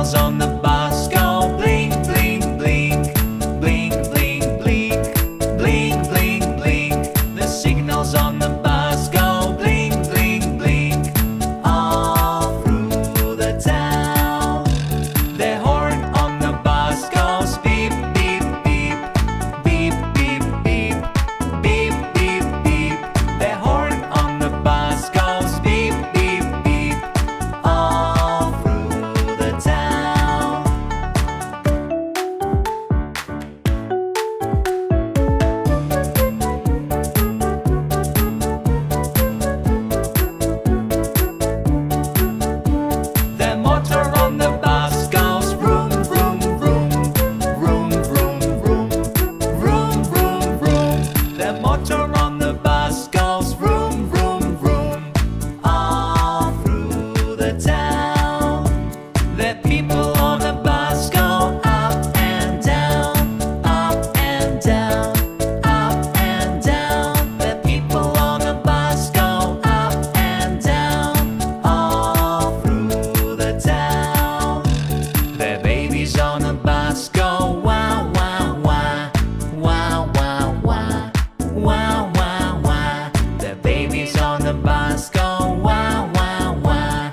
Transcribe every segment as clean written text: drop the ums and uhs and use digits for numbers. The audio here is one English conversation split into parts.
signals on the bus go blink, blink, blink, blink, blink, blink, blink, blink, blink. The signals on the bus go blink, blink, blink, all through the town. The horn on the bus goes beep, beep, beep, beep, beep, beep, beep, beep, beep. The horn on the bus goes beep, beep, beep, all through the town. The motor on the bus goes vroom, vroom, vroom, vroom, vroom, vroom, vroom, vroom, vroom. The motor on the bus goes vroom, vroom, vroom, all through the town. The people on the bus go up and down, up and down, up and down. The people on the bus go up and down, all through the town. The babies on the bus go wow, wow, wow, wow, wow, wow, wow, wow, wow. The babies on the bus go wow, wow, wow,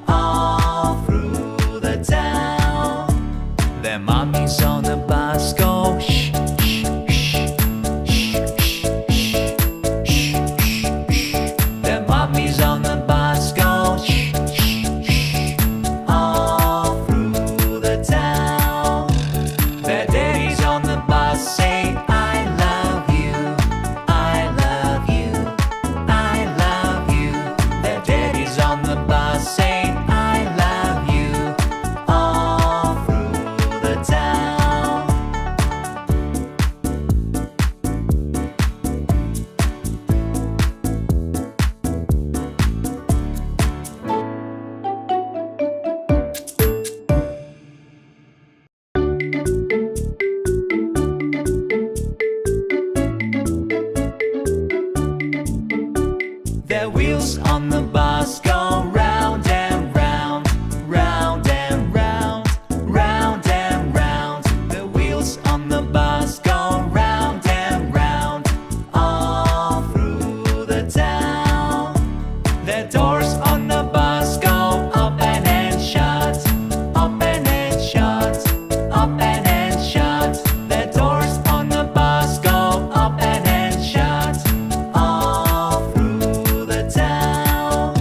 all through the town. The mommies on the bus go shh, shh, shh, shh, shh, shh, shh, shh. The mommies on the bus go shh, shh, shh, all through the town. The daddies on the bus say I love you, I love you, I love you. The daddies on the bus say I love you, all through the town. The wheels on the bus go round and round, round and round, round and round. The wheels on the bus go round and round, all through the town. The doors on the bus go open and shut, open and shut, open and shut. The doors on the bus go open and shut, all through the town.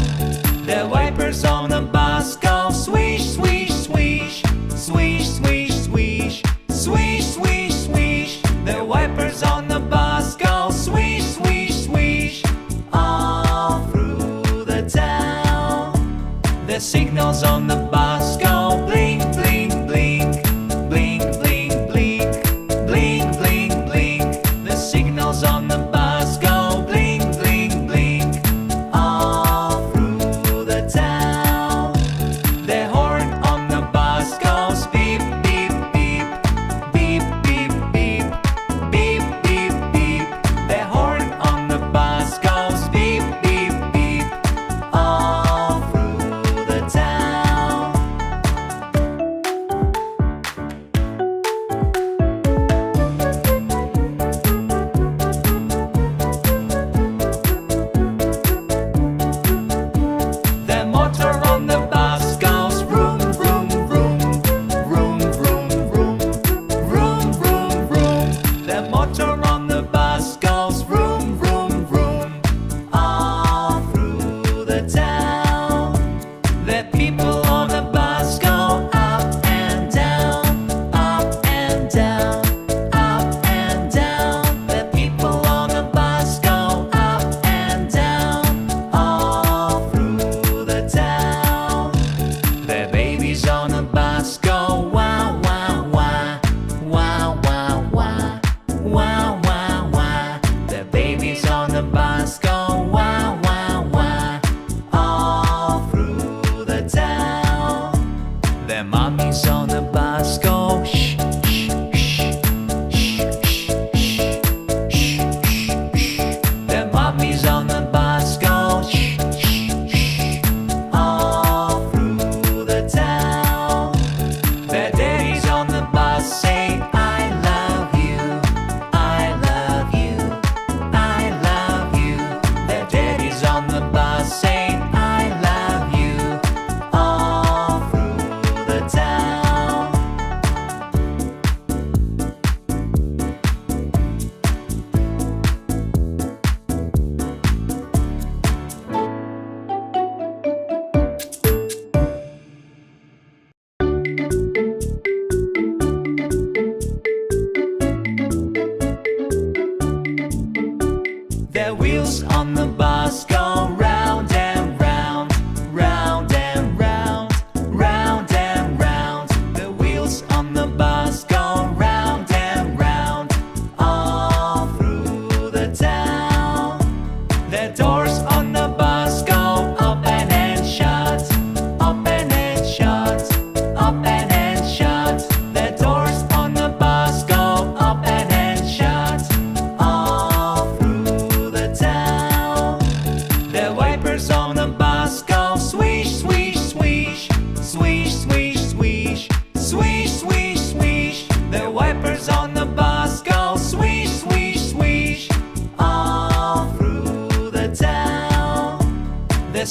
The wipers on the bus go swish, swish, swish, swish, swish, swish, swish, swish, swish. The wipers on the bus go swish, swish, swish, all through the town. The signals on the bus go blink, blink, blink, blink, blink, blink, blink, blink, blink. The signals on the bus go blink, blink, blink, all through the town. The horn on the bus goes beep, beep, beep, beep, beep, beep, beep, beep, beep. The horn on the bus goes beep, beep, beep, all through the town.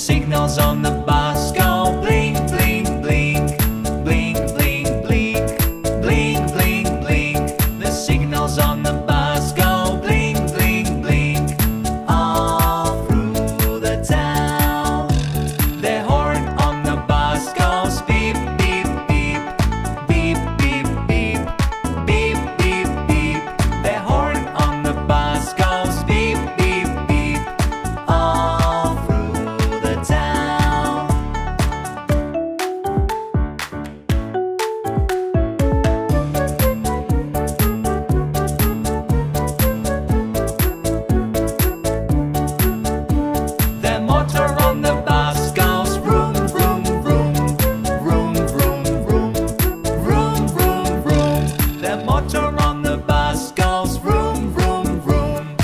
signals on the bus go blink, blink, blink, blink, blink, blink, blink, blink, blink. The signals on the bus go blink, blink, blink, all through the town. The horn on the bus goes beep, beep, beep, beep, beep, beep, beep, beep, beep. The horn on the bus goes beep, beep, beep, all through the town. The motor on the bus goes vroom, vroom, vroom, vroom, vroom, vroom, vroom, vroom, vroom. The motor on the bus goes vroom, vroom, vroom,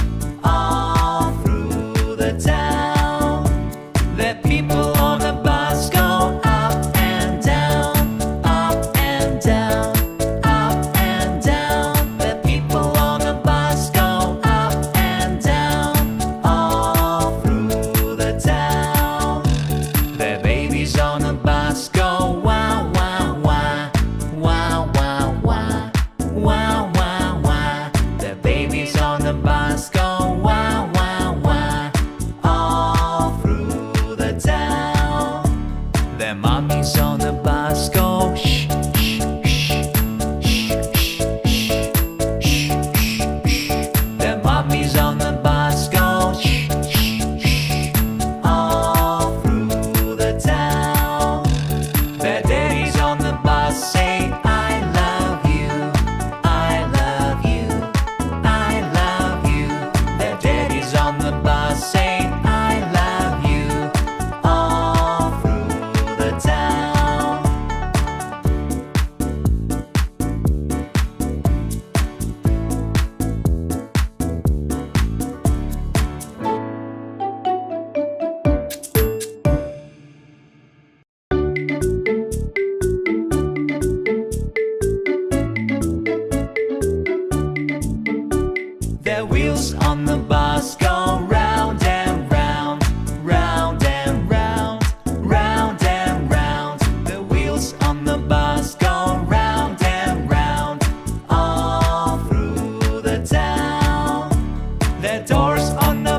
all through the town. The people on the bus go up and down, up and down, up and down. The people on the bus go up and down, all through the town. The babies on the bus go wow, wow, wow, wow, wow, wow, wow, wow, wow. The babies on the bus go wow, wow, wow, all through the town. The mommies on the bus go shh, shh, shh, shh, shh, shh, shh, shh. The mommies on the bus go shh, shh, shh, all through the town. The daddies on the bus say I love you, I love you, I love you. The daddies on the bus say I love you, all through the town. The wheels on the bus go round and round, round and round, round and round. The wheels on the bus go round and round, all through the town. The doors on the